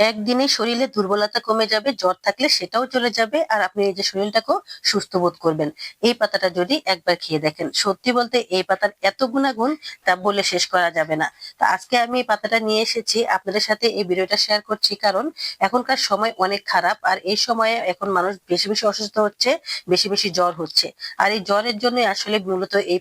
একদিনে শরীরে দুর্বলতা কমে যাবে, জ্বর থাকলে সেটাও চলে যাবে আর আপনি এই যে শরীরটাকেও সুস্থ বোধ করবেন। এই পাতাটা যদি একবার খেয়ে দেখেন, সত্যি বলতে এই পাতার এত গুণাগুণ তা বলে শেষ করা যাবে না। তো আজকে আমি এই পাতাটা নিয়ে এসেছি আপনাদের সাথে, এই ভিডিওটা শেয়ার করছি কারণ এখনকার সময় অনেক খারাপ আর এই সময়ে এখন মানুষ বেশি বেশি অসুস্থ হচ্ছে, বেশি বেশি জ্বর হচ্ছে। আর এই জ্বরের জন্য আসলে মূলত এই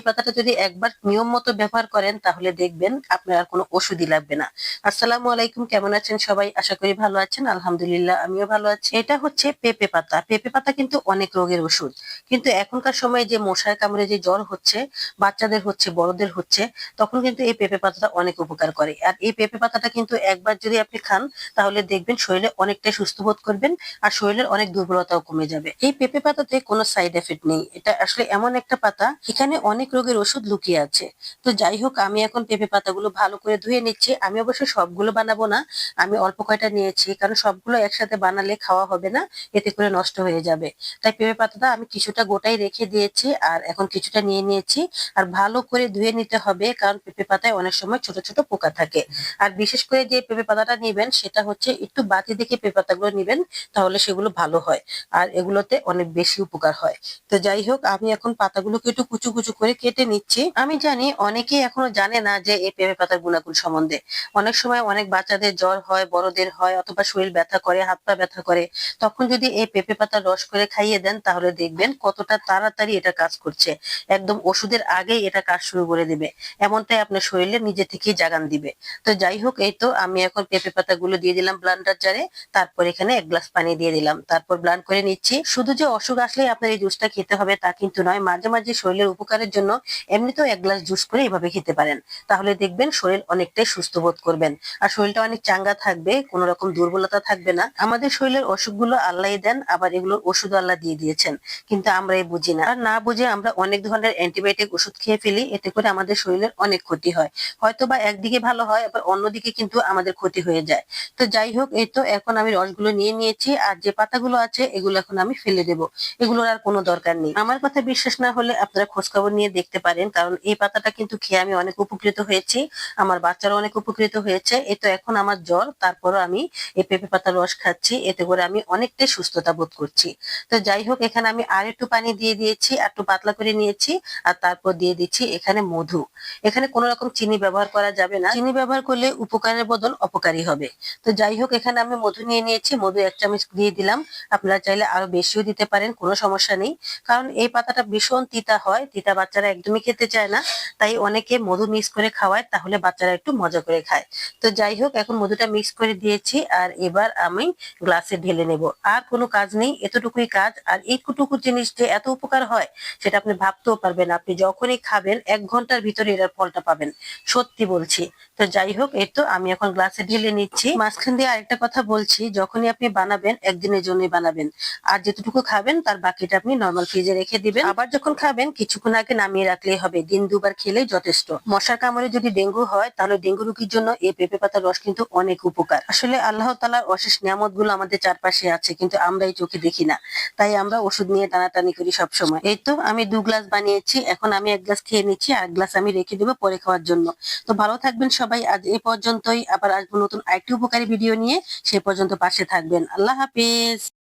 পাতাটা যদি একবার নিয়ম মতো ব্যবহার করেন তাহলে দেখবেন আপনার আর কোনো ওষুধই লাগবে না। আসসালামু আলাইকুম, কেমন আছেন সবাই? আশা করি ভালো আছেন। আলহামদুলিল্লাহ আমিও ভালো আছি। এটা হচ্ছে পেঁপে পাতা। পেঁপে পাতা কিন্তু অনেক রোগের ওষুধ। কিন্তু এখনকার সময়ে যে মশার কামড়ে যে জ্বর হচ্ছে, বাচ্চাদের হচ্ছে, বড়দের হচ্ছে, তখন কিন্তু এই পেঁপে পাতাটা অনেক উপকার করে। আর এই পেঁপে পাতাটা কিন্তু একবার যদি আপনি খান তাহলে দেখবেন শরীরে অনেকটাই সুস্থ বোধ করবেন আর শরীরের অনেক দুর্বলতাও কমে যাবে। এই পেঁপে পাতাতে কোনো সাইড এফেক্ট নেই। এটা আসলে এমন একটা পাতা, এখানে অনেক রোগের ওষুধ লুকিয়ে আছে। তো যাই হোক, আমি এখন পেঁপে পাতাগুলো ভালো করে ধুয়ে নিচ্ছি। আমি অবশ্য সবগুলো বানাবো না, আমি অল্প কয়টা নিয়েছি কারণ সবগুলো একসাথে বানালে খাওয়া হবে না, এতে করে নষ্ট হয়ে যাবে। তাই পেঁপে পাতাটা আমি কিছুটা গোটাই রেখে দিয়েছি আর এখন কিছুটা নিয়ে নিয়েছি। আর ভালো করে ধুয়ে নিতে হবে কারণ পেঁপে পাতায় অনেক সময় ছোট ছোট পোকা থাকে। আর বিশেষ করে যে পেঁপে পাতাটা নিবেন সেটা হচ্ছে একটু বাতি দেখে পেঁপে পাতাগুলো নিবেন, তাহলে সেগুলো ভালো হয় আর এগুলোতে অনেক বেশি উপকার হয়। তো যাই হোক, আমি এখন পাতাগুলোকে একটু কুচু কুচু করে কেটে নিচ্ছি। আমি জানি অনেকেই এখনো জানে না যে এই পেঁপে পাতার গুণাগুণ সম্বন্ধে। অনেক সময় অনেক বাচ্চাদের জ্বর হয়, বড়দের হয়, অথবা শরীর ব্যথা করে, হাত পা ব্যথা করে, তখন যদি এই পেঁপে পাতার রস করে খাইয়ে দেন তাহলে দেখবেন কতটা তাড়াতাড়ি এটা কাজ করছে। একদম ওষুধের আগেই এটা কাজ শুরু করে দিবে, এমনটাই আপনার শরীরে নিজে থেকেই জাগান দিবে। তো যাই হোক, এই তো আমি এখন পেঁপে পাতাগুলো দিয়ে দিলাম ব্লান্ডার জারে। তারপর এখানে 1 গ্লাস পানি দিয়ে দিলাম, তারপর ব্লান্ড করে নিচ্ছি। শুধু যে অসুখ আসলেই আপনার এই জুসটা খেতে হবে তা কিন্তু নয়, মাঝে মাঝে শরীরের উপকারের জন্য এমনিতেও 1 গ্লাস জুস করে এভাবে খেতে পারেন। তাহলে দেখবেন শরীর অনেকটাই সুস্থ বোধ করবেন আর শরীরটা অনেক চাঙ্গা থাকবে, কোনো রকম দুর্বলতা থাকবে না। আমাদের শরীরের অসুখগুলো আল্লাহই দেন, আবার এগুলোর ওষুধ আল্লাহ দিয়ে দিয়েছেন, কিন্তু আমরা এই বুঝি না। আর না বুঝে আমরা অনেক ধরনের অ্যান্টিবায়োটিক ওষুধ খেয়ে ফেলি, এতে করে আমাদের শরীরের অনেক ক্ষতি হয়। হয়তো বা একদিকে ভালো হয়, আবার অন্যদিকে কিন্তু আমাদের ক্ষতি হয়ে যায়। তো যাই হোক, এই তো এখন আমি রসগুলো নিয়ে নিয়েছি আর যে পাতাগুলো আছে এগুলো এখন আমি ফেলে দেবো। এগুলোর আর কোনো দরকার নেই। আমার কথা বিশ্বাস না হলে আপনারা খোঁজখবর নিয়ে দেখতে পারেন, কারণ এই পাতাটা কিন্তু খেয়ে আমি অনেক উপকৃত হয়েছি, আমার বাচ্চারা অনেক উপকৃত হয়েছে। এই তো এখন আমার জ্বর, তারপরও আমি এই পেঁপে পাতার রস খাচ্ছি, এতে করে আমি অনেকটাই সুস্থতা বোধ করছি। তো যাই হোক, এখানে আমি আর একটু পানি দিয়ে দিয়েছি, আর একটু পাতলা করে নিয়েছি। আর তারপর দিয়ে দিচ্ছি এখানে মধু। এখানে কোনো রকম চিনি ব্যবহার করা যাবে না, চিনি ব্যবহার করলে উপকারের বদল অপকারী হবে। তো যাই হোক, এখানে আমি মধু নিয়ে নিয়েছি, মধু 1 চামচ দিয়ে দিলাম। আপনারা চাইলে আরো বেশিও দিতে পারেন, কোনো সমস্যা নেই। কারণ এই পাতাটা ভীষণ তিতা হয়, তিতা বাচ্চারা একদমই খেতে চায় না, তাই অনেকে মধু মিক্স করে খাওয়ায়, তাহলে বাচ্চারা একটু মজা করে খায়। তো যাই হোক, এখন মধুটা মিক্স করে দিয়েছি আর এবার আমি গ্লাসে ঢেলে নেব। আর কোনো কাজ নেই, এতটুকুই কাজ। আর এইটুকু জিনিস যে এত উপকার হয় সেটা আপনি ভাবতেও পারবেন না। আপনি যখনই খাবেন 1 ঘন্টার ভিতরে এটার ফলটা পাবেন, সত্যি বলছি। তো যাই হোক, এই তো আমি এখন গ্লাসে ঢেলে নিচ্ছি। মাঝখান দিয়ে আরেকটা কথা বলছি, যখনই আপনি বানাবেন একদিনের জন্যই বানাবেন। আর যেটুকু খাবেন তার বাকিটা আপনি নরমাল ফ্রিজে রেখে দিবেন। আবার যখন খাবেন কিছুক্ষণ আগে নামিয়ে রাখলেই হবে, দিন দুবার খেলেই যথেষ্ট। মশার কামড়ে যদি ডেঙ্গু হয় তাহলে ডেঙ্গু রোগীর জন্য এই পেঁপে পাতার রস কিন্তু অনেক উপকার। আসলে আল্লাহ তাআলার অশেষ নিয়ামত গুলো আমাদের চারপাশে আছে, কিন্তু আমরা এই চোখে দেখি না, তাই আমরা ওষুধ নিয়ে টানাটানি করি সব সময়। এই তো আমি 2 গ্লাস বানিয়েছি, এখন আমি 1 গ্লাস খেয়ে নিচ্ছি, আর 1 গ্লাস আমি রেখে দেবো পরে খাওয়ার জন্য। তো ভালো থাকবেন সবাই, আজ এই পর্যন্তই। আবার আসবো নতুন আরেকটি উপকারী ভিডিও নিয়ে, সে পর্যন্ত পাশে থাকবেন। আল্লাহ হাফেজ।